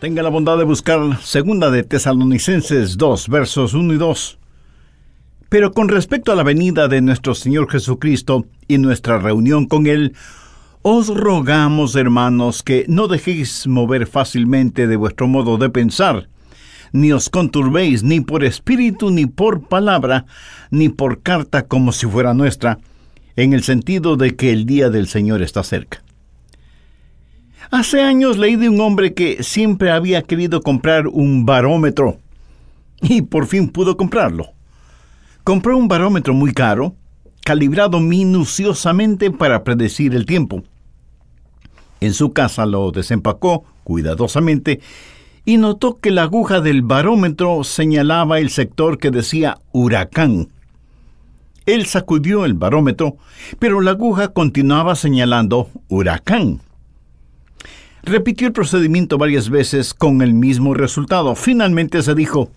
Tenga la bondad de buscar Segunda de Tesalonicenses 2, versos 1 y 2. Pero con respecto a la venida de nuestro Señor Jesucristo y nuestra reunión con Él, os rogamos, hermanos, que no dejéis mover fácilmente de vuestro modo de pensar, ni os conturbéis ni por espíritu, ni por palabra, ni por carta como si fuera nuestra, en el sentido de que el día del Señor está cerca. Hace años leí de un hombre que siempre había querido comprar un barómetro, y por fin pudo comprarlo. Compró un barómetro muy caro, calibrado minuciosamente para predecir el tiempo. En su casa lo desempacó cuidadosamente y notó que la aguja del barómetro señalaba el sector que decía huracán. Él sacudió el barómetro, pero la aguja continuaba señalando huracán. Repitió el procedimiento varias veces con el mismo resultado. Finalmente se dijo: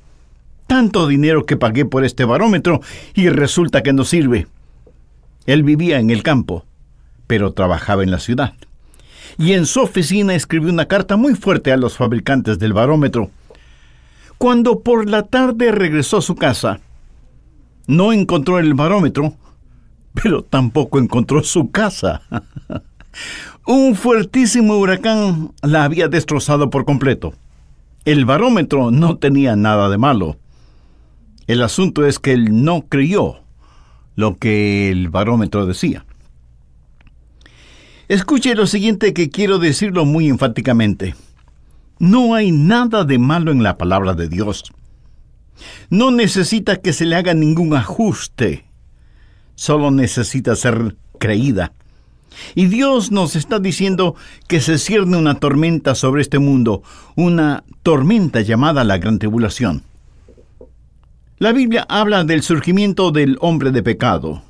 tanto dinero que pagué por este barómetro y resulta que no sirve. Él vivía en el campo, pero trabajaba en la ciudad. Y en su oficina escribió una carta muy fuerte a los fabricantes del barómetro. Cuando por la tarde regresó a su casa, no encontró el barómetro, pero tampoco encontró su casa. Un fuertísimo huracán la había destrozado por completo. El barómetro no tenía nada de malo. El asunto es que él no creyó lo que el barómetro decía. Escuche lo siguiente, que quiero decirlo muy enfáticamente. No hay nada de malo en la palabra de Dios. No necesita que se le haga ningún ajuste. Solo necesita ser creída. Y Dios nos está diciendo que se cierne una tormenta sobre este mundo, una tormenta llamada la Gran Tribulación. La Biblia habla del surgimiento del hombre de pecado.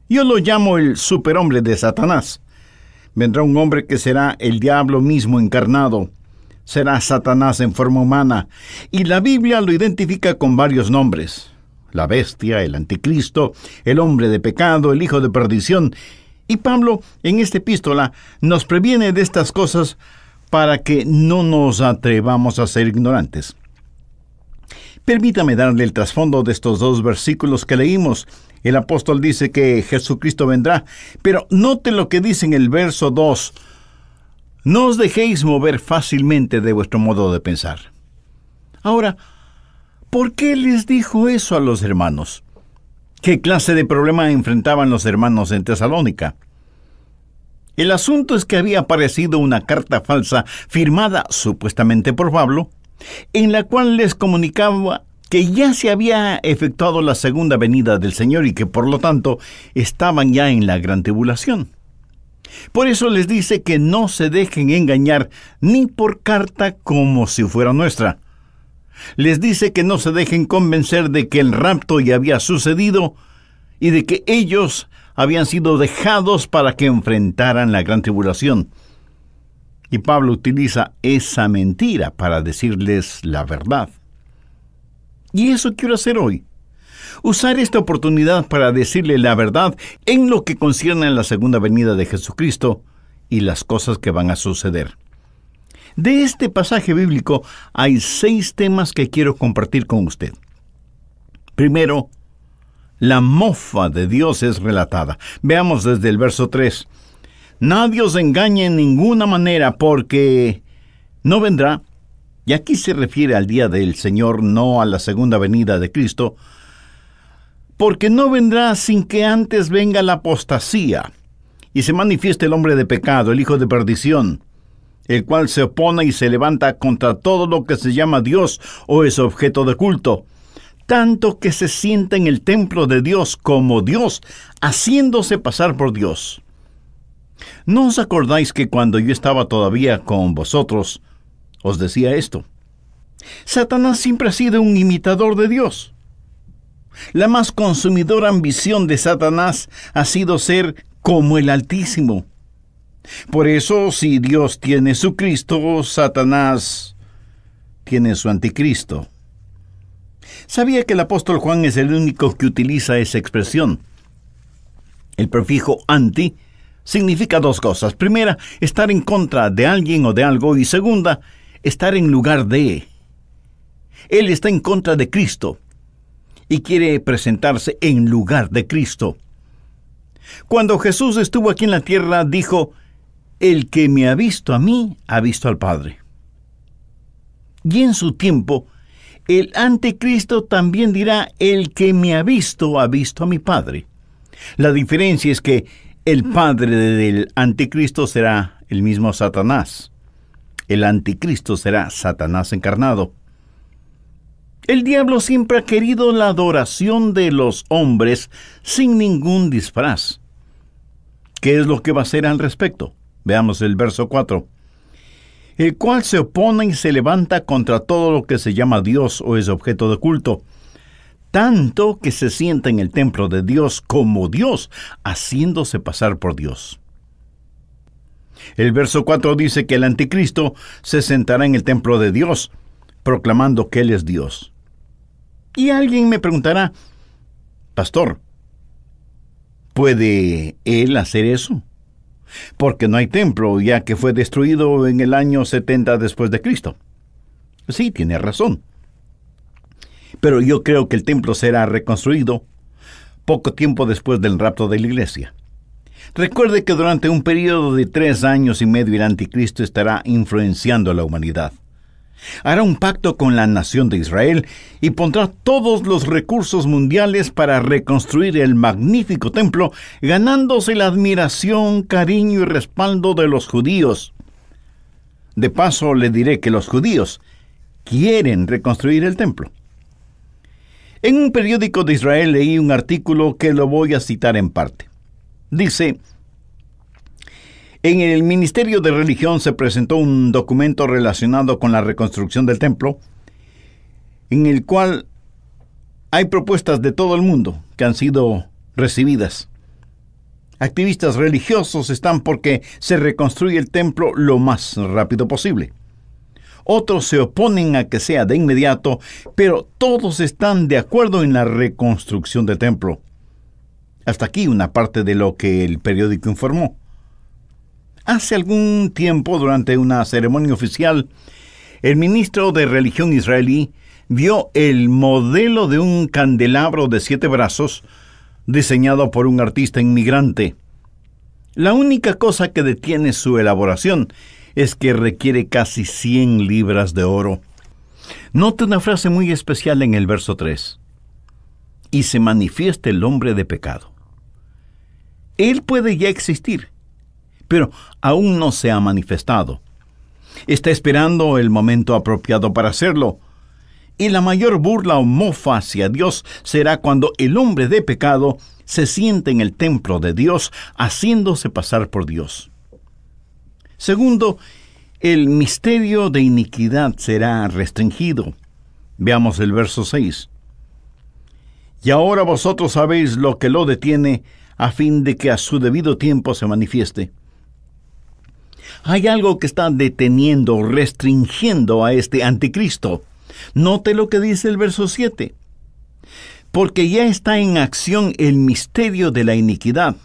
Yo lo llamo el superhombre de Satanás. Vendrá un hombre que será el diablo mismo encarnado. Será Satanás en forma humana. Y la Biblia lo identifica con varios nombres: la bestia, el anticristo, el hombre de pecado, el hijo de perdición. Y Pablo, en esta epístola, nos previene de estas cosas para que no nos atrevamos a ser ignorantes. Permítame darle el trasfondo de estos dos versículos que leímos. El apóstol dice que Jesucristo vendrá, pero note lo que dice en el verso 2. No os dejéis mover fácilmente de vuestro modo de pensar. Ahora, ¿por qué les dijo eso a los hermanos? ¿Qué clase de problema enfrentaban los hermanos en Tesalónica? El asunto es que había aparecido una carta falsa firmada supuestamente por Pablo, en la cual les comunicaba que ya se había efectuado la segunda venida del Señor y que por lo tanto estaban ya en la gran tribulación. Por eso les dice que no se dejen engañar ni por carta como si fuera nuestra. Les dice que no se dejen convencer de que el rapto ya había sucedido y de que ellos habían sido dejados para que enfrentaran la gran tribulación. Y Pablo utiliza esa mentira para decirles la verdad. Y eso quiero hacer hoy. Usar esta oportunidad para decirle la verdad en lo que concierne a la segunda venida de Jesucristo y las cosas que van a suceder. De este pasaje bíblico hay 6 temas que quiero compartir con usted. Primero, la mofa de Dios es relatada. Veamos desde el verso 3. Nadie os engañe en ninguna manera, porque no vendrá, y aquí se refiere al día del Señor, no a la segunda venida de Cristo, porque no vendrá sin que antes venga la apostasía, y se manifieste el hombre de pecado, el hijo de perdición, el cual se opone y se levanta contra todo lo que se llama Dios o es objeto de culto, tanto que se sienta en el templo de Dios como Dios, haciéndose pasar por Dios. ¿No os acordáis que cuando yo estaba todavía con vosotros, os decía esto? Satanás siempre ha sido un imitador de Dios. La más consumidora ambición de Satanás ha sido ser como el Altísimo. Por eso, si Dios tiene su Cristo, Satanás tiene su anticristo. ¿Sabía que el apóstol Juan es el único que utiliza esa expresión? El prefijo anti significa 2 cosas. Primera, estar en contra de alguien o de algo, y segunda, estar en lugar de. Él está en contra de Cristo y quiere presentarse en lugar de Cristo. Cuando Jesús estuvo aquí en la tierra, dijo: el que me ha visto a mí, ha visto al Padre. Y en su tiempo, el anticristo también dirá: el que me ha visto a mi Padre. La diferencia es que el padre del anticristo será el mismo Satanás. El anticristo será Satanás encarnado. El diablo siempre ha querido la adoración de los hombres sin ningún disfraz. ¿Qué es lo que va a hacer al respecto? Veamos el verso 4. El cual se opone y se levanta contra todo lo que se llama Dios o es objeto de culto, tanto que se sienta en el templo de Dios como Dios, haciéndose pasar por Dios. El verso 4 dice que el anticristo se sentará en el templo de Dios, proclamando que Él es Dios. Y alguien me preguntará: pastor, ¿puede Él hacer eso? Porque no hay templo, ya que fue destruido en el año 70 después de Cristo. Sí, tiene razón. Pero yo creo que el templo será reconstruido poco tiempo después del rapto de la iglesia. Recuerde que durante un periodo de 3 años y medio el anticristo estará influenciando a la humanidad. Hará un pacto con la nación de Israel y pondrá todos los recursos mundiales para reconstruir el magnífico templo, ganándose la admiración, cariño y respaldo de los judíos. De paso, le diré que los judíos quieren reconstruir el templo. En un periódico de Israel leí un artículo que lo voy a citar en parte. Dice: en el Ministerio de Religión se presentó un documento relacionado con la reconstrucción del templo, en el cual hay propuestas de todo el mundo que han sido recibidas. Activistas religiosos están porque se reconstruya el templo lo más rápido posible. Otros se oponen a que sea de inmediato, pero todos están de acuerdo en la reconstrucción del templo. Hasta aquí una parte de lo que el periódico informó. Hace algún tiempo, durante una ceremonia oficial, el ministro de Religión israelí vio el modelo de un candelabro de 7 brazos diseñado por un artista inmigrante. La única cosa que detiene su elaboración es que requiere casi 100 libras de oro. Note una frase muy especial en el verso 3. Y se manifiesta el hombre de pecado. Él puede ya existir, pero aún no se ha manifestado. Está esperando el momento apropiado para hacerlo. Y la mayor burla o mofa hacia Dios será cuando el hombre de pecado se siente en el templo de Dios, haciéndose pasar por Dios. Segundo, el misterio de iniquidad será restringido. Veamos el verso 6. Y ahora vosotros sabéis lo que lo detiene, a fin de que a su debido tiempo se manifieste. Hay algo que está deteniendo, restringiendo a este anticristo. Note lo que dice el verso 7. Porque ya está en acción el misterio de la iniquidad.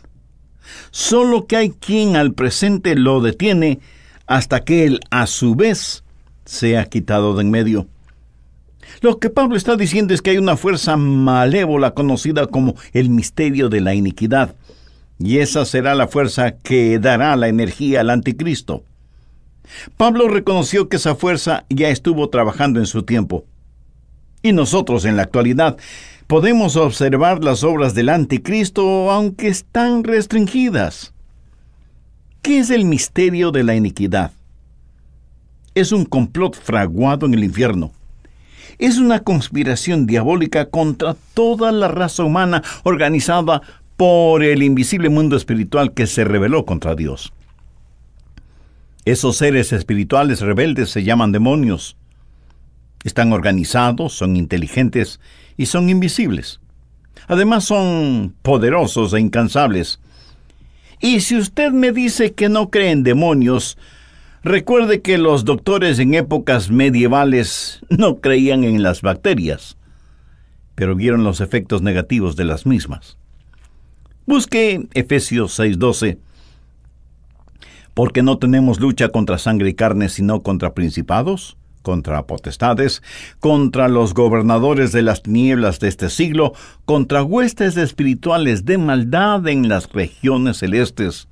Solo que hay quien al presente lo detiene hasta que él, a su vez, sea quitado de en medio. Lo que Pablo está diciendo es que hay una fuerza malévola conocida como el misterio de la iniquidad, y esa será la fuerza que dará la energía al anticristo. Pablo reconoció que esa fuerza ya estuvo trabajando en su tiempo. Y nosotros en la actualidad podemos observar las obras del anticristo, aunque están restringidas. ¿Qué es el misterio de la iniquidad? Es un complot fraguado en el infierno. Es una conspiración diabólica contra toda la raza humana organizada por el invisible mundo espiritual que se rebeló contra Dios. Esos seres espirituales rebeldes se llaman demonios. Están organizados, son inteligentes y son invisibles. Además son poderosos e incansables. Y si usted me dice que no cree en demonios, recuerde que los doctores en épocas medievales no creían en las bacterias, pero vieron los efectos negativos de las mismas. Busque Efesios 6:12. Porque no tenemos lucha contra sangre y carne, sino contra principados, contra potestades, contra los gobernadores de las tinieblas de este siglo, contra huestes espirituales de maldad en las regiones celestes.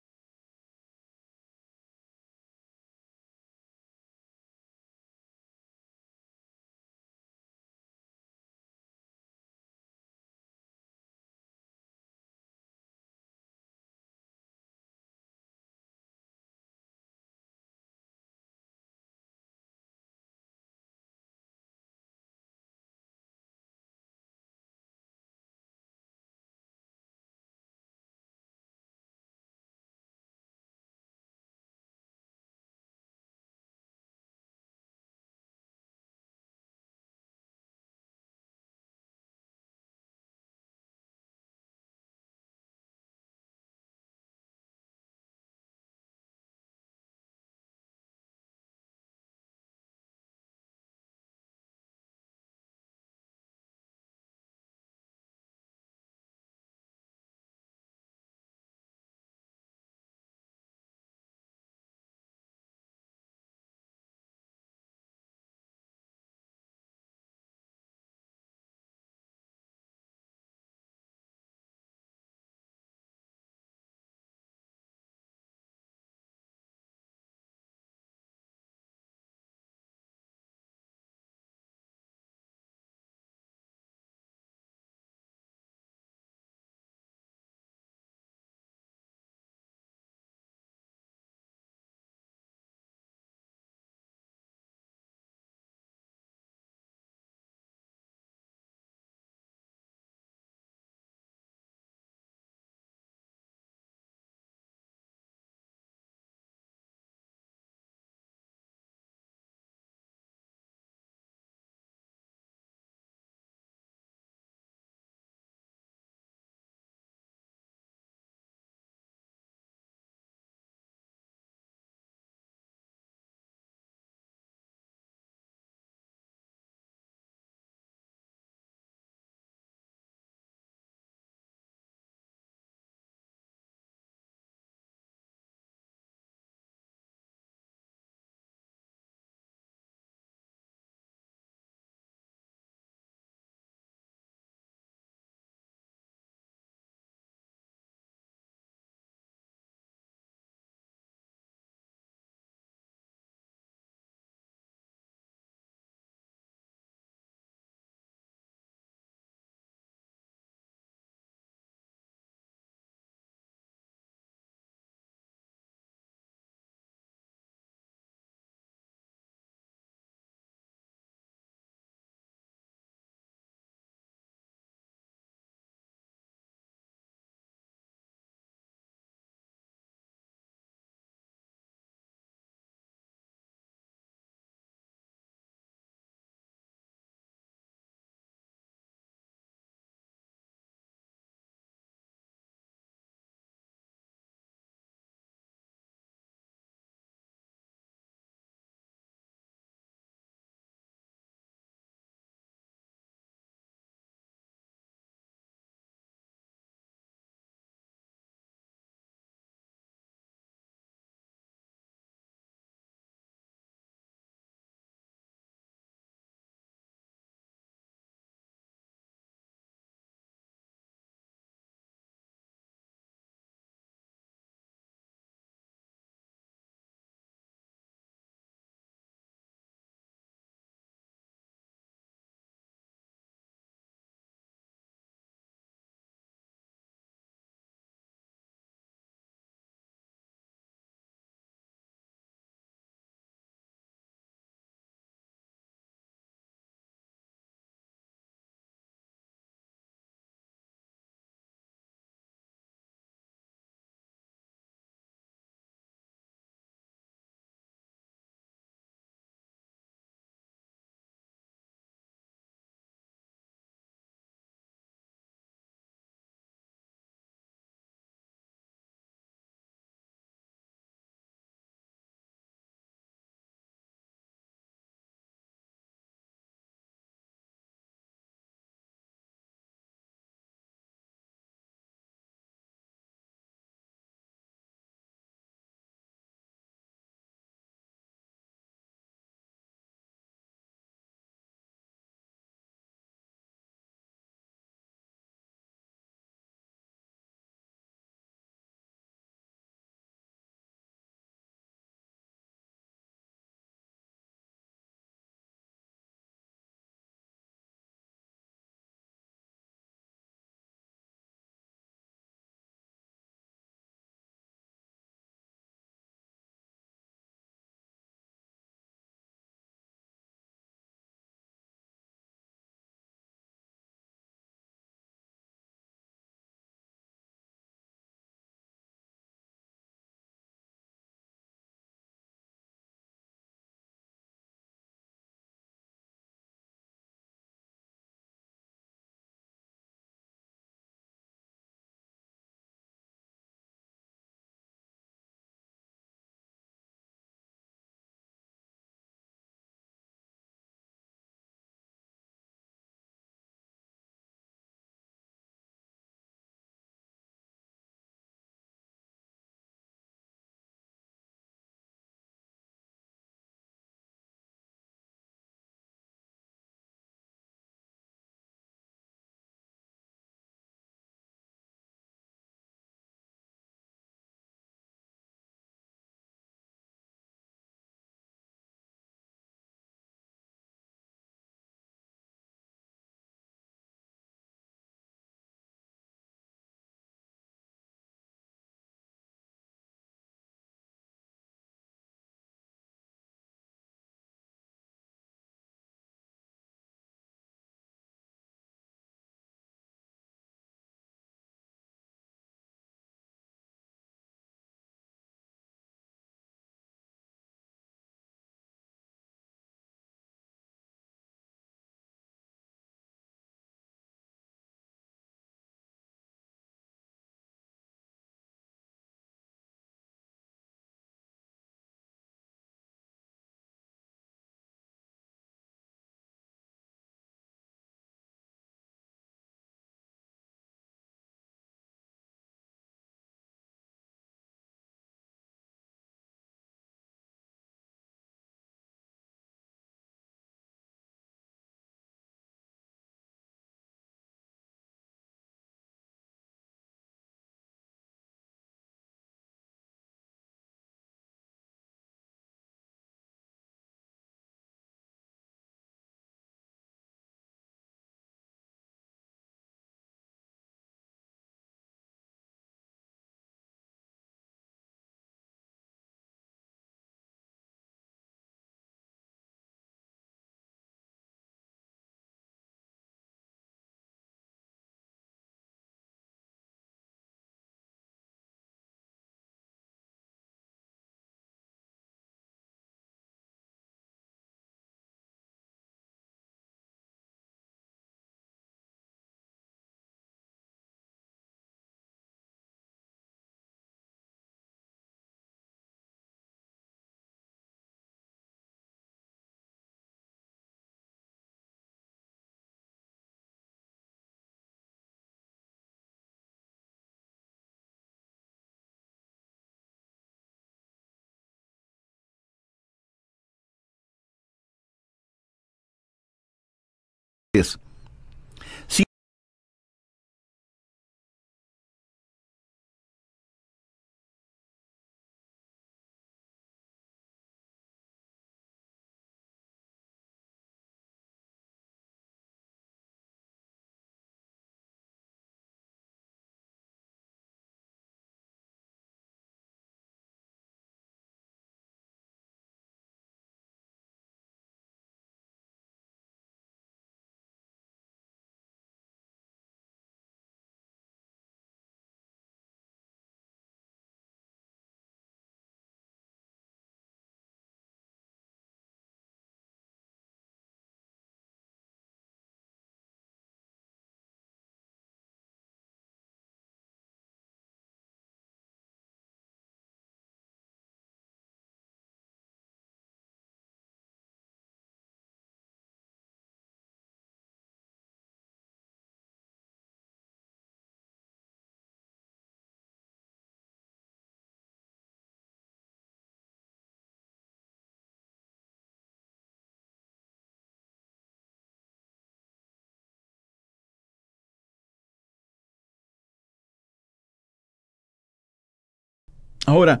Ahora,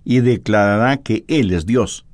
y declarará que Él es Dios.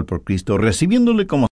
por Cristo, recibiéndole como